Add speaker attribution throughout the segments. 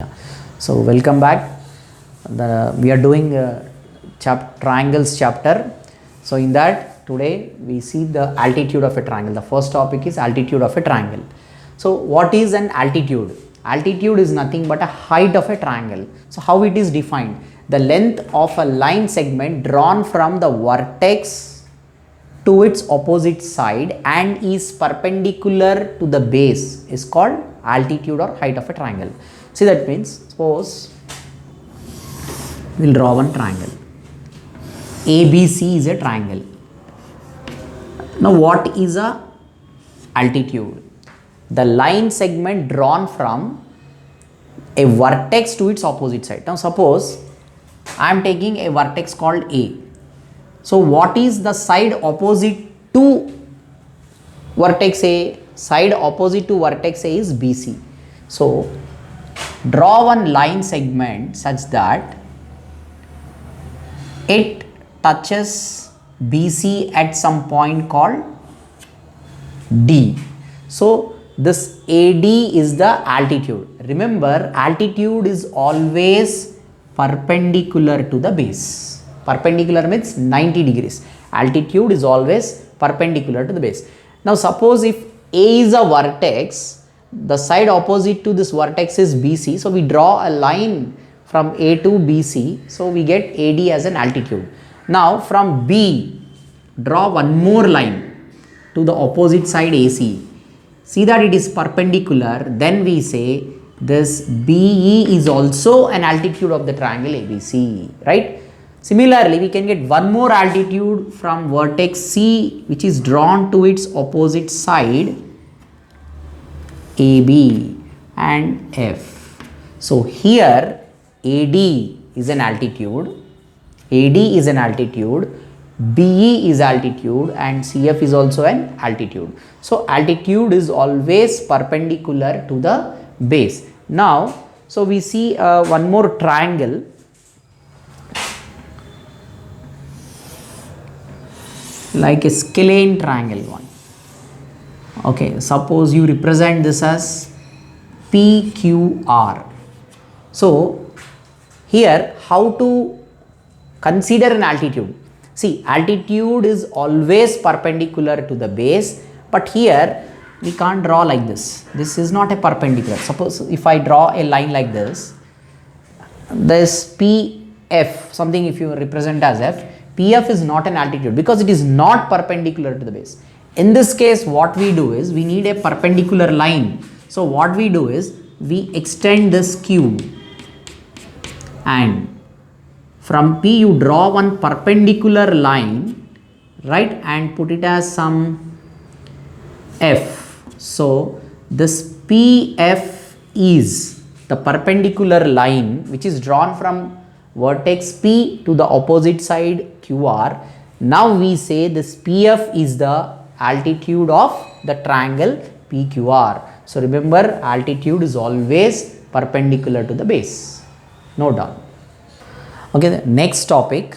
Speaker 1: So welcome back. We are doing triangles chapter. So in that today we see the altitude of a triangle. The first topic is altitude of a triangle. So what is an altitude? Altitude is nothing but a height of a triangle. So how it is defined? The length of a line segment drawn from the vertex to its opposite side and is perpendicular to the base is called altitude or height of a triangle. See, that means suppose we will draw one triangle. ABC is a triangle. Now what is a altitude? The line segment drawn from a vertex to its opposite side. Now suppose I am taking a vertex called A. So what is the side opposite to vertex A? Side opposite to vertex A is BC. So draw one line segment such that it touches BC at some point called D. So this AD is the altitude. Remember, altitude is always perpendicular to the base. Perpendicular means 90 degrees. Altitude is always perpendicular to the base. Now suppose if A is a vertex, the side opposite to this vertex is BC. So we draw a line from A to BC. So we get AD as an altitude. Now from B, draw one more line to the opposite side AC. See that it is perpendicular. Then we say this BE is also an altitude of the triangle ABC, right? Similarly, we can get one more altitude from vertex C, which is drawn to its opposite side AB and F. So here AD is an altitude, AD is an altitude, BE is altitude and CF is also an altitude. So altitude is always perpendicular to the base. Now, so we see one more triangle. Like a scalene triangle one. Okay, suppose you represent this as PQR. So here how to consider an altitude? See, altitude is always perpendicular to the base, but here we can't draw like this. This is not a perpendicular. Suppose if I draw a line like this PF, something if you represent as F, PF is not an altitude because it is not perpendicular to the base. In this case, what we do is we need a perpendicular line. So what we do is we extend this Q and from P you draw one perpendicular line, right, and put it as some F. So this PF is the perpendicular line which is drawn from vertex P to the opposite side QR. Now we say this PF is the altitude of the triangle PQR. So remember, altitude is always perpendicular to the base. No doubt. Okay, the next topic,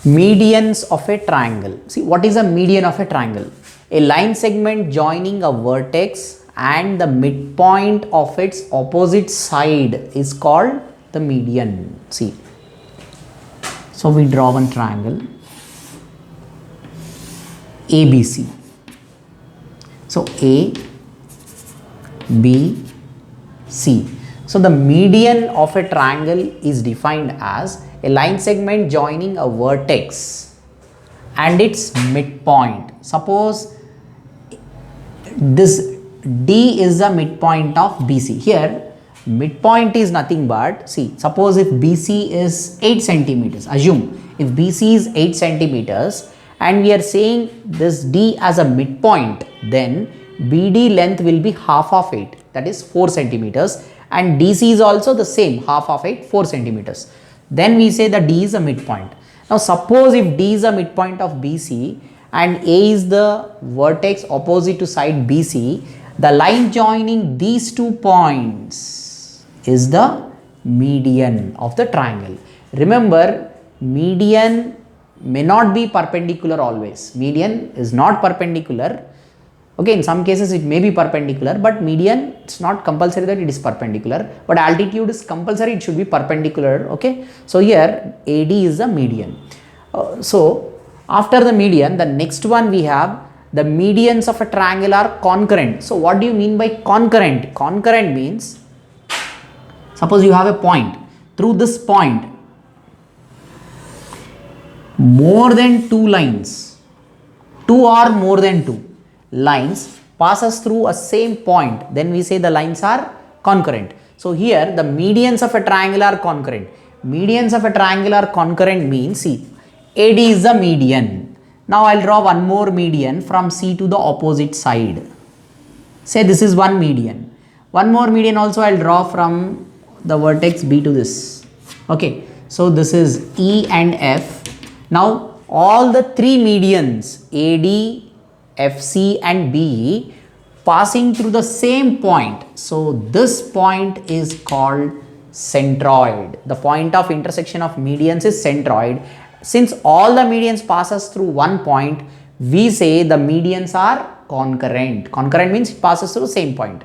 Speaker 1: medians of a triangle. See, what is a median of a triangle? A line segment joining a vertex and the midpoint of its opposite side is called the median. See, so we draw one triangle ABC. So A, B, C. So the median of a triangle is defined as a line segment joining a vertex and its midpoint. Suppose this D is the midpoint of BC. Here midpoint is nothing but, see, suppose if BC is 8 centimeters, assume if BC is 8 centimeters and we are saying this D as a midpoint, then BD length will be half of 8, that is 4 centimeters, and DC is also the same, half of 8, 4 centimeters. Then we say the D is a midpoint. Now suppose if D is a midpoint of BC and A is the vertex opposite to side BC, the line joining these 2 points is the median of the triangle. Remember, median may not be perpendicular always. Median is not perpendicular. Okay, in some cases it may be perpendicular, but median it's not compulsory that it is perpendicular, but altitude is compulsory, it should be perpendicular. Okay, so here AD is the median. So after the median, the next one we have the medians of a triangle are concurrent. So what do you mean by concurrent? Concurrent means, suppose you have a point, through this point more than two lines, two or more than two lines passes through a same point, then we say the lines are concurrent. So here the medians of a triangle are concurrent. Medians of a triangle are concurrent means, see, AD is the median. Now I will draw one more median from C to the opposite side. Say this is one median. One more median also I will draw from the vertex B to this. Okay, so this is E and F. Now all the three medians AD, FC and BE passing through the same point. So this point is called centroid. The point of intersection of medians is centroid. Since all the medians passes through one point, we say the medians are concurrent. Concurrent means it passes through same point.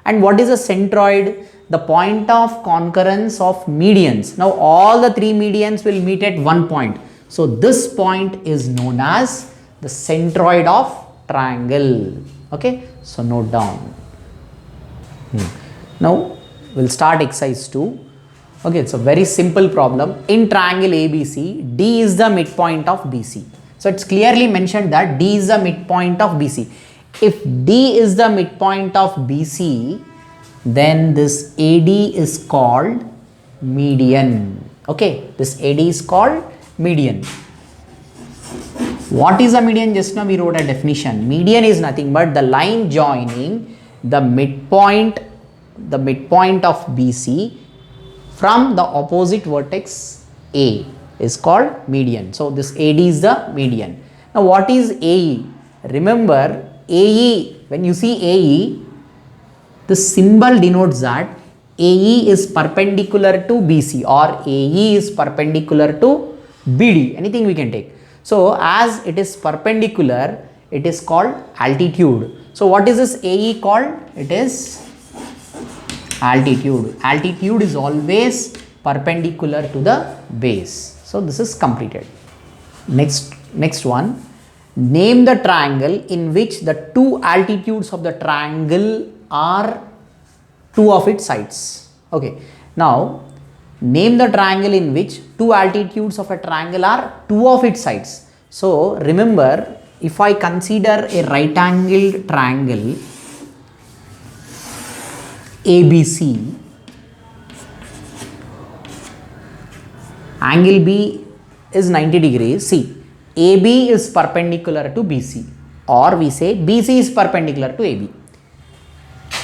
Speaker 1: And what is a centroid? The point of concurrence of medians. Now all the three medians will meet at one point. So this point is known as the centroid of triangle. Okay, so note down. Now we'll start exercise 2. Okay, it's a very simple problem. In triangle ABC, D is the midpoint of BC. So it's clearly mentioned that D is the midpoint of BC. If D is the midpoint of BC, then this AD is called median. Okay, this AD is called median. What is a median? Just now we wrote a definition. Median is nothing but the line joining the midpoint of BC from the opposite vertex A is called median. So this AD is the median. Now what is AE? Remember AE, when you see AE, the symbol denotes that AE is perpendicular to BC or AE is perpendicular to BD, anything we can take. So as it is perpendicular, it is called altitude. So what is this AE called? It is altitude. Altitude is always perpendicular to the base. So this is completed. Next one, name the triangle in which the two altitudes of the triangle are two of its sides. Okay, now name the triangle in which two altitudes of a triangle are two of its sides. So remember, if I consider a right angled triangle ABC, angle B is 90 degrees. See, AB is perpendicular to BC, or we say BC is perpendicular to AB.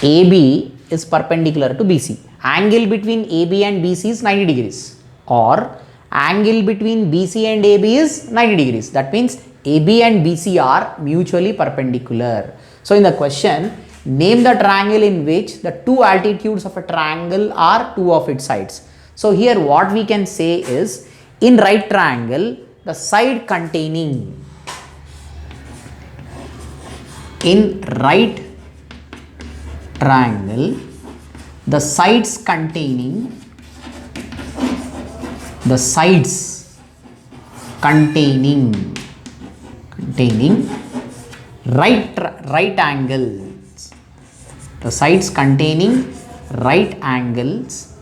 Speaker 1: AB is perpendicular to BC. Angle between AB and BC is 90 degrees, or angle between BC and AB is 90 degrees. That means AB and BC are mutually perpendicular. So in the question, name the triangle in which the two altitudes of a triangle are two of its sides. So here what we can say is, in right triangle, the side containing, in right triangle, the sides containing right angles, the sides containing right angles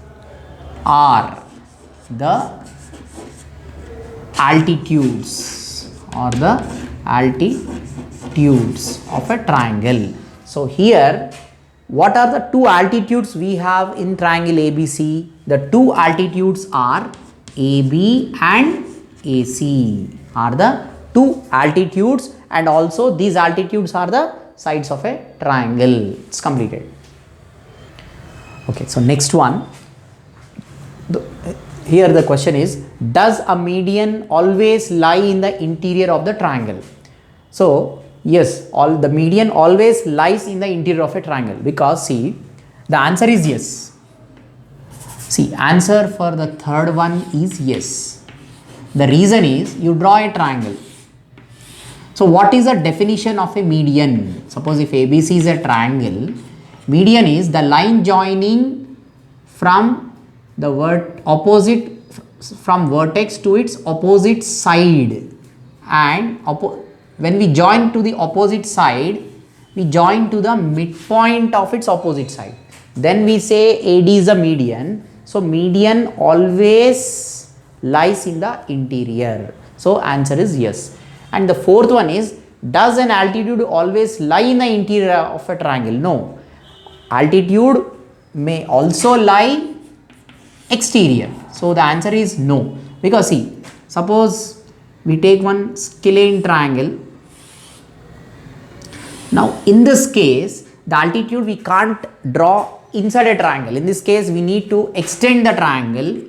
Speaker 1: are the altitudes of a triangle. So here, what are the two altitudes we have in triangle ABC? The two altitudes are AB and AC are the two altitudes, and also these altitudes are the sides of a triangle. It's completed. Okay, so next one. Here the question is, does a median always lie in the interior of the triangle? So yes, the median always lies in the interior of a triangle, because see, the answer is yes. See, answer for the third one is yes. The reason is, you draw a triangle. So what is the definition of a median? Suppose if ABC is a triangle, median is the line joining from the from vertex to its opposite side, and when we join to the opposite side, we join to the midpoint of its opposite side, then we say AD is a median. So median always lies in the interior. So answer is yes. And the fourth one is, does an altitude always lie in the interior of a triangle? No. Altitude may also lie exterior. So the answer is no. Because see, suppose we take one scalene triangle. Now in this case, the altitude we can't draw inside a triangle. In this case, we need to extend the triangle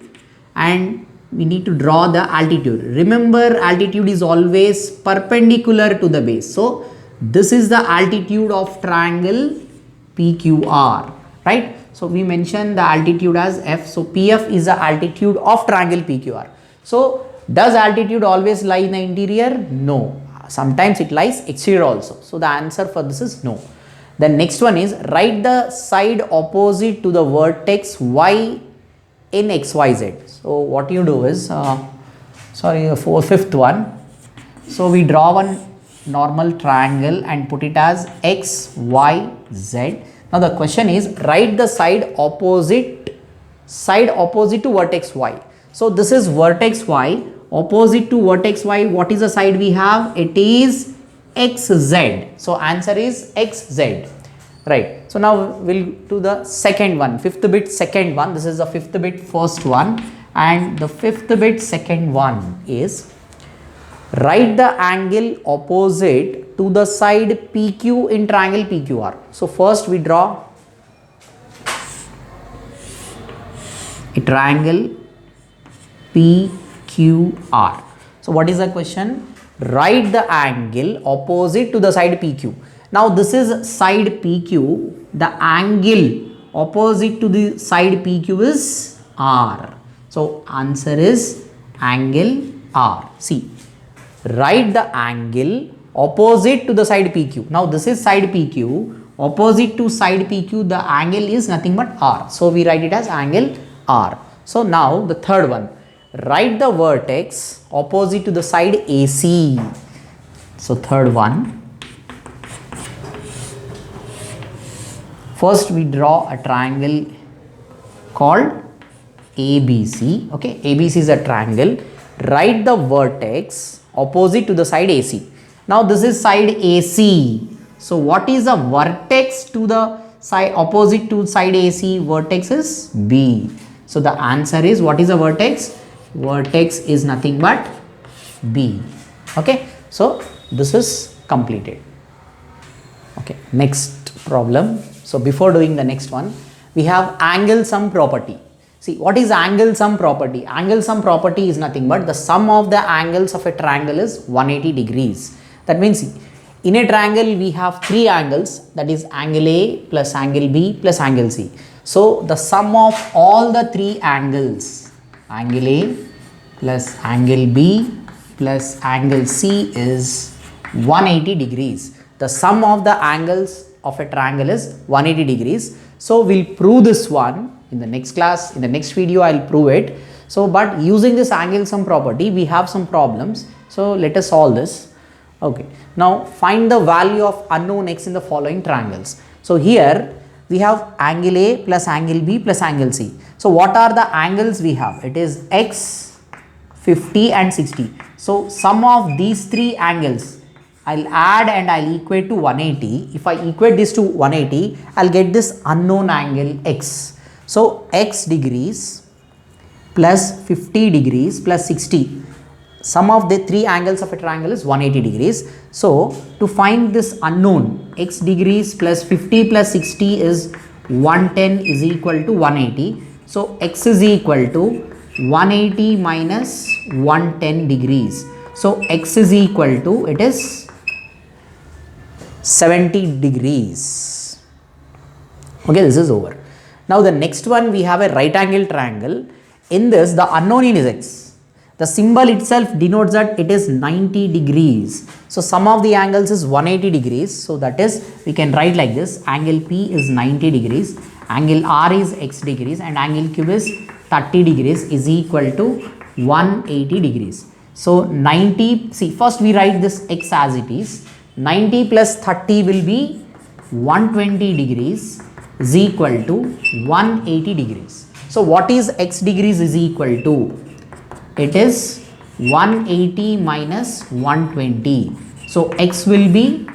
Speaker 1: and we need to draw the altitude. Remember, altitude is always perpendicular to the base. So this is the altitude of triangle PQR, right? So we mentioned the altitude as F. So PF is the altitude of triangle PQR. So does altitude always lie in the interior? No. Sometimes it lies exterior also. So the answer for this is no. The next one is, write the side opposite to the vertex Y in XYZ. So what you do is, fifth one. So we draw one normal triangle and put it as X, Y, Z. Now the question is, write the side opposite to vertex Y. So this is vertex Y, opposite to vertex Y. What is the side we have? It is XZ. So answer is XZ. Right. So now we'll do the second one, fifth bit second one. This is the fifth bit first one, and the fifth bit second one is, write the angle opposite to the side PQ in triangle PQR. So first we draw a triangle PQR. So what is the question? Write the angle opposite to the side PQ. Now this is side PQ. The angle opposite to the side PQ is R. So answer is angle R. See, write the angle opposite to the side PQ. Now this is side PQ. Opposite to side PQ, the angle is nothing but R. So we write it as angle R. So now the third one, write the vertex opposite to the side AC. So third one, first we draw a triangle called ABC. Okay, ABC is a triangle. Write the vertex opposite to the side AC. Now this is side AC. So what is the vertex to the side opposite to side AC? Vertex is B. So the answer is, what is the vertex? Vertex is nothing but B. Okay, so this is completed. Okay, next problem. So before doing the next one, we have angle sum property. See, what is angle sum property? Angle sum property is nothing but the sum of the angles of a triangle is 180 degrees. That means, see, in a triangle we have three angles, that is angle A plus angle B plus angle C. So the sum of all the three angles, angle A plus angle B plus angle C, is 180 degrees. The sum of the angles of a triangle is 180 degrees. So we'll prove this one in the next class. In the next video I'll prove it. So but using this angle sum property, we have some problems. So let us solve this. Okay, now find the value of unknown x in the following triangles. So here we have angle A plus angle B plus angle C. So what are the angles we have? It is x, 50 and 60. So sum of these three angles, I'll add and I'll equate to 180. If I equate this to 180, I'll get this unknown angle x. So x degrees plus 50 degrees plus 60. Sum of the three angles of a triangle is 180 degrees. So to find this unknown, x degrees plus 50 plus 60 is 110 is equal to 180. So x is equal to 180 minus 110 degrees. So x is equal to, it is 70 degrees. Okay, this is over. Now the next one, we have a right angle triangle. In this, the unknown is x. The symbol itself denotes that it is 90 degrees. So sum of the angles is 180 degrees. So that is, we can write like this: angle P is 90 degrees, angle R is x degrees, and angle Q is 30 degrees is equal to 180 degrees. So 90, see, first we write this x as it is. 90 plus 30 will be 120 degrees is equal to 180 degrees. So what is x degrees is equal to? It is 180 minus 120. So x will be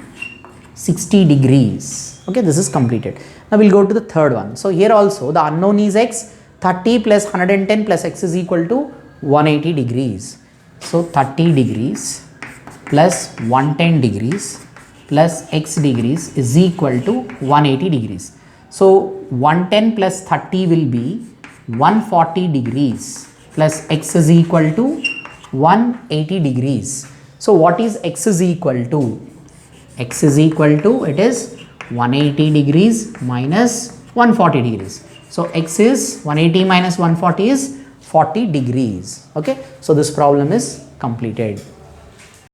Speaker 1: 60 degrees. Okay, this is completed. Now we'll go to the third one. So here also the unknown is x. 30 plus 110 plus x is equal to 180 degrees. So 30 degrees plus 110 degrees plus x degrees is equal to 180 degrees. So 110 plus 30 will be 140 degrees plus x is equal to 180 degrees. So what is x is equal to? X is equal to, it is 180 degrees minus 140 degrees. So x is 180 minus 140 is 40 degrees. Okay, so this problem is completed.